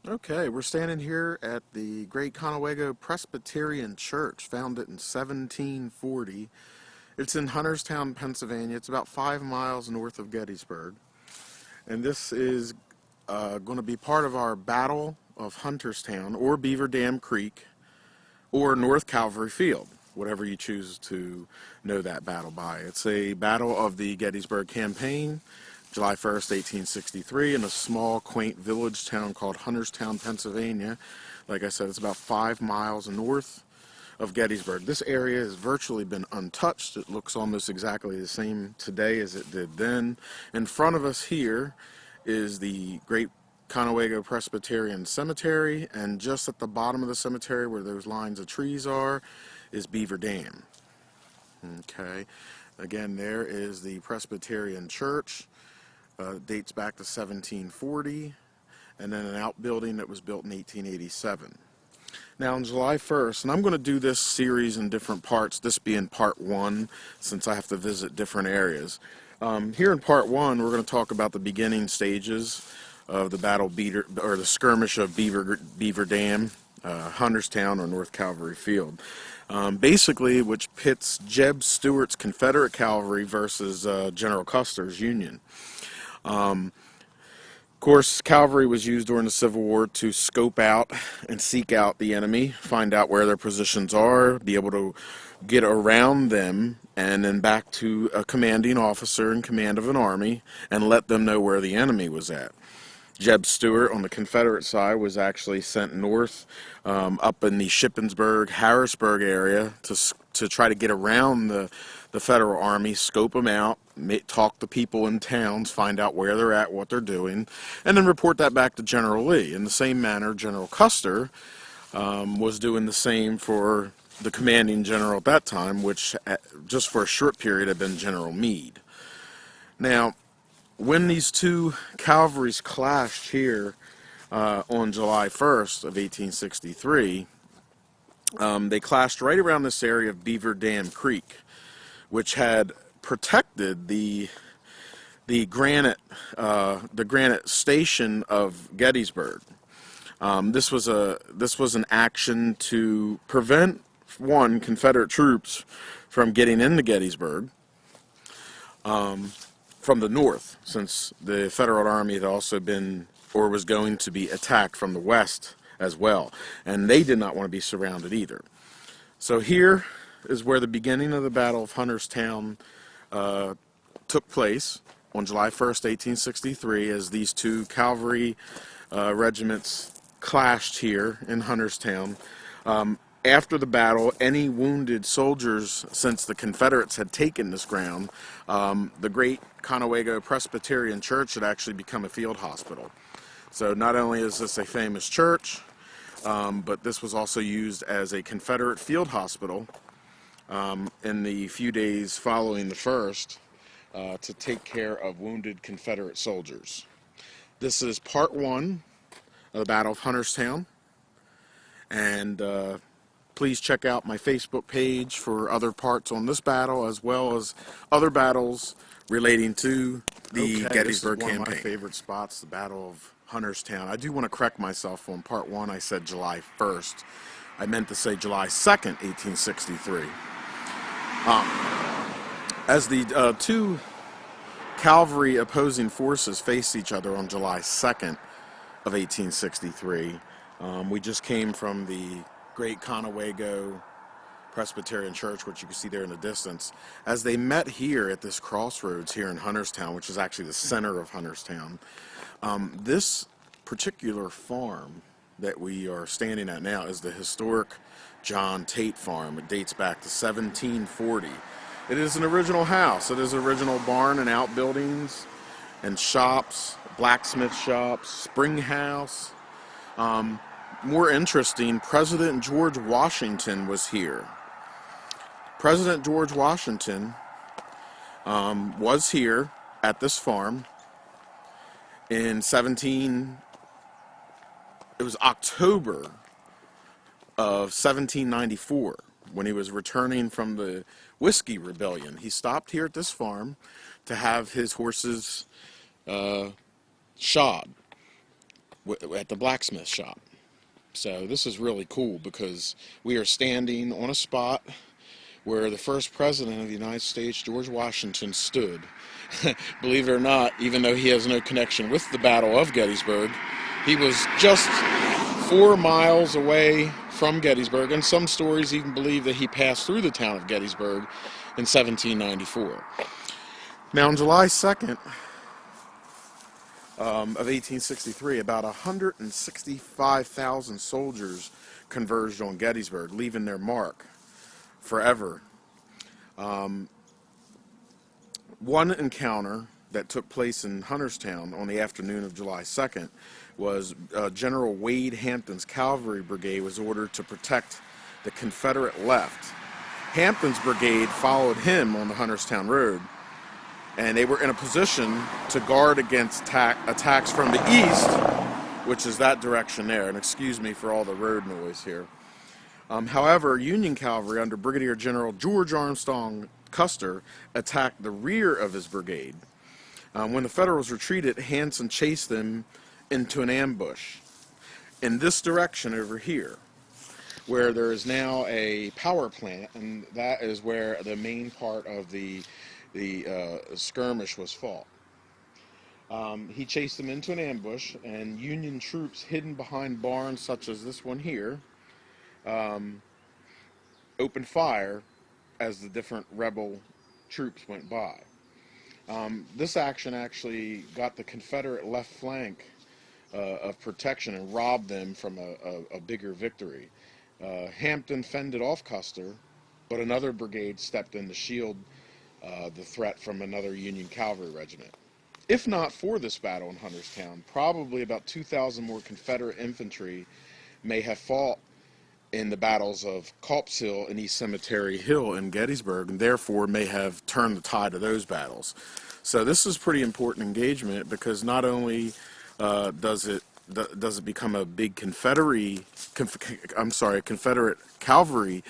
Okay, we're standing here at the Great Conewago Presbyterian Church, founded in 1740. It's in Hunterstown, Pennsylvania. It's about 5 miles north of Gettysburg. And this is going to be part of our Battle of Hunterstown, or Beaver Dam Creek, or North Calvary Field, whatever you choose to know that battle by. It's a battle of the Gettysburg Campaign, July 1st, 1863, in a small, quaint village town called Hunterstown, Pennsylvania. Like I said, it's about 5 miles north of Gettysburg. This area has virtually been untouched. It looks almost exactly the same today as it did then. In front of us here is the Great Conewago Presbyterian Cemetery, and just at the bottom of the cemetery where those lines of trees are is Beaver Dam. Okay, again, there is the Presbyterian Church. Dates back to 1740, and then an outbuilding that was built in 1887. Now on July 1st, and I'm going to do this series in different parts, this being part one, since I have to visit different areas. Here in part one, we're going to talk about the beginning stages of the or the skirmish of Beaver Dam, Hunterstown, or North Calvary Field. Basically, which pits Jeb Stuart's Confederate cavalry versus General Custer's Union. Of course, cavalry was used during the Civil War to scope out and seek out the enemy, find out where their positions are, be able to get around them, and then back to a commanding officer in command of an army and let them know where the enemy was at. Jeb Stuart on the Confederate side was actually sent north up in the Shippensburg, Harrisburg area to try to get around the Federal Army, scope them out, talk to people in towns, find out where they're at, what they're doing, and then report that back to General Lee. In the same manner, General Custer was doing the same for the commanding general at that time, which just for a short period had been General Meade. Now, when these two cavalries clashed here on July 1st of 1863, they clashed right around this area of Beaver Dam Creek, which had protected the granite station of Gettysburg. This was an action to prevent, one, Confederate troops from getting into Gettysburg from the north, since the Federal Army had also been, or was going to be, attacked from the west as well, and they did not want to be surrounded either. So here is where the beginning of the Battle of Hunterstown took place on July 1st, 1863, as these two cavalry regiments clashed here in Hunterstown. After the battle, any wounded soldiers, since the Confederates had taken this ground, the Great Conewago Presbyterian Church had actually become a field hospital. So not only is this a famous church, but this was also used as a Confederate field hospital in the few days following the first to take care of wounded Confederate soldiers. This is part one of the Battle of Hunterstown, and please check out my Facebook page for other parts on this battle, as well as other battles relating to the Gettysburg campaign. One of my favorite spots, the Battle of Hunterstown. I do want to correct myself on part one. I said July 1st. I meant to say July 2nd, 1863. As the two cavalry opposing forces faced each other on July 2nd of 1863, we just came from the Great Conewago Presbyterian Church, which you can see there in the distance. As they met here at this crossroads here in Hunterstown, which is actually the center of Hunterstown, this particular farm that we are standing at now is the historic John Tate farm. It dates back to 1740. It is an original house. It is an original barn and outbuildings and shops, blacksmith shops, spring house. More interesting, President George Washington was here. President George Washington was here at this farm in it was October of 1794, when he was returning from the Whiskey Rebellion. He stopped here at this farm to have his horses shod. at the blacksmith shop. So this is really cool because we are standing on a spot where the first president of the United States, George Washington, stood. Believe it or not, even though he has no connection with the Battle of Gettysburg, he was just 4 miles away from Gettysburg, and some stories even believe that he passed through the town of Gettysburg in 1794. Now, on July 2nd of 1863, about 165,000 soldiers converged on Gettysburg, leaving their mark forever. One encounter that took place in Hunterstown on the afternoon of July 2nd was General Wade Hampton's cavalry brigade was ordered to protect the Confederate left. Hampton's brigade followed him on the Hunterstown Road, and they were in a position to guard against attacks from the east, which is that direction there. And excuse me for all the road noise here. However, Union cavalry under Brigadier General George Armstrong Custer attacked the rear of his brigade. When the Federals retreated, Hanson chased them into an ambush in this direction over here, where there is now a power plant, and that is where the main part of the skirmish was fought. He chased them into an ambush, and Union troops hidden behind barns such as this one here opened fire as the different rebel troops went by. This action actually got the Confederate left flank of protection and robbed them from a bigger victory. Hampton fended off Custer, but another brigade stepped in to shield the threat from another Union cavalry regiment. If not for this battle in Hunterstown, probably about 2,000 more Confederate infantry may have fought in the battles of Culp's Hill and East Cemetery Hill in Gettysburg, and therefore may have turned the tide of those battles. So this is pretty important engagement because not only does it become a big Confederate cavalry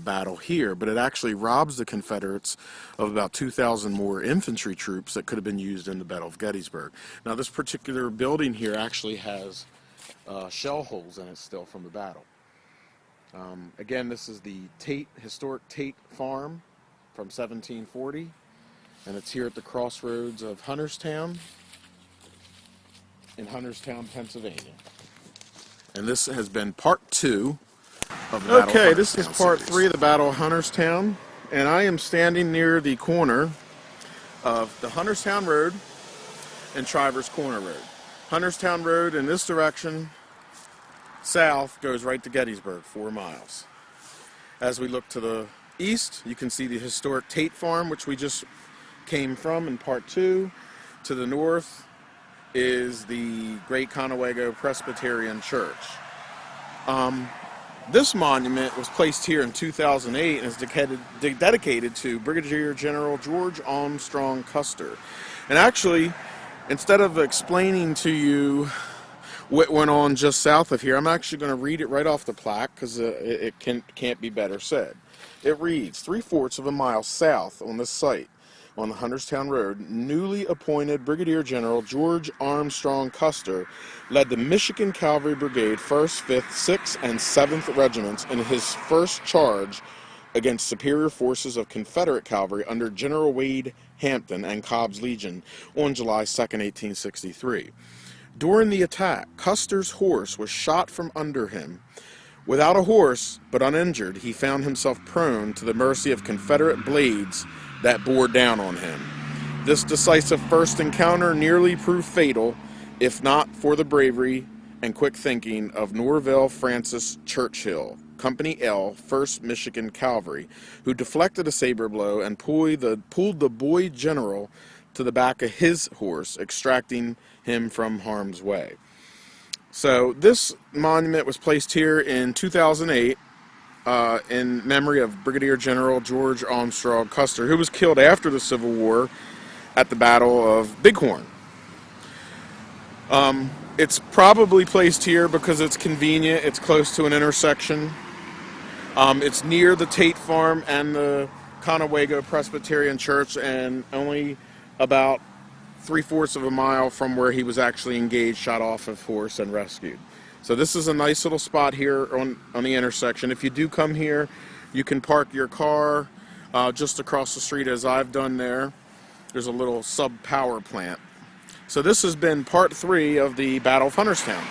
battle here, but it actually robs the Confederates of about 2,000 more infantry troops that could have been used in the Battle of Gettysburg. Now, this particular building here actually has shell holes in it still from the battle. Again, this is the historic Tate Farm from 1740, and it's here at the crossroads of Hunterstown in Hunterstown, Pennsylvania. And this has been part 2 of the Battle of Hunterstown. Okay, this is part 3 of the Battle of Hunterstown, and I am standing near the corner of the Hunterstown Road and Trivers Corner Road. Hunterstown Road in this direction south goes right to Gettysburg, 4 miles. As we look to the east, you can see the historic Tate Farm, which we just came from in part 2. To the north is the Great Conewago Presbyterian Church. This monument was placed here in 2008 and is dedicated to Brigadier General George Armstrong Custer. And actually, instead of explaining to you what went on just south of here, I'm actually going to read it right off the plaque because it can't be better said. It reads, 3/4 of a mile south on this site, on the Hunterstown Road, newly appointed Brigadier General George Armstrong Custer led the Michigan Cavalry Brigade 1st, 5th, 6th, and 7th Regiments in his first charge against superior forces of Confederate cavalry under General Wade Hampton and Cobb's Legion on July 2nd, 1863. During the attack, Custer's horse was shot from under him. Without a horse, but uninjured, he found himself prone to the mercy of Confederate blades that bore down on him. This decisive first encounter nearly proved fatal, if not for the bravery and quick thinking of Norvell Francis Churchill, Company L, 1st Michigan Cavalry, who deflected a saber blow and pulled the boy general to the back of his horse, extracting him from harm's way. So this monument was placed here in 2008 in memory of Brigadier General George Armstrong Custer, who was killed after the Civil War at the Battle of Bighorn. It's probably placed here because it's convenient. It's close to an intersection. It's near the Tate Farm and the Conewago Presbyterian Church, and only about 3/4 of a mile from where he was actually engaged, shot off of horse, and rescued. So this is a nice little spot here on the intersection. If you do come here, you can park your car just across the street, as I've done there. There's a little sub-power plant. So this has been part 3 of the Battle of Hunterstown.